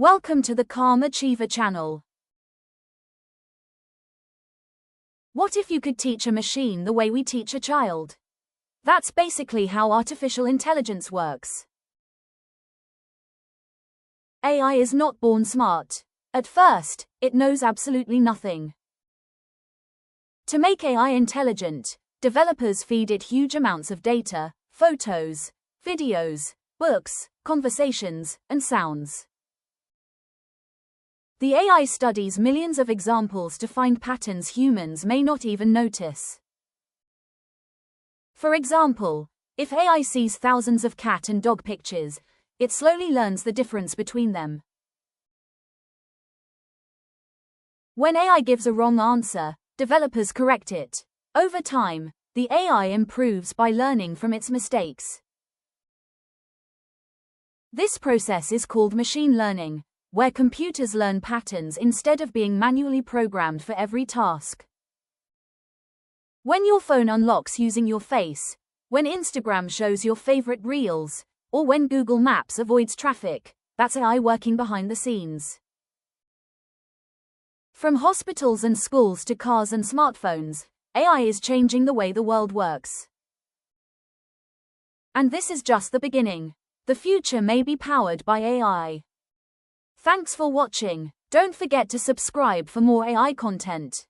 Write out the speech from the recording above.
Welcome to the Calm Achiever channel. What if you could teach a machine the way we teach a child? That's basically how artificial intelligence works. AI is not born smart. At first, it knows absolutely nothing. To make AI intelligent, developers feed it huge amounts of data, photos, videos, books, conversations, and sounds. The AI studies millions of examples to find patterns humans may not even notice. For example, if AI sees thousands of cat and dog pictures, it slowly learns the difference between them. When AI gives a wrong answer, developers correct it. Over time, the AI improves by learning from its mistakes. This process is called machine learning, where computers learn patterns instead of being manually programmed for every task. When your phone unlocks using your face, when Instagram shows your favorite reels, or when Google Maps avoids traffic, that's AI working behind the scenes. From hospitals and schools to cars and smartphones, AI is changing the way the world works. And this is just the beginning. The future may be powered by AI. Thanks for watching. Don't forget to subscribe for more AI content.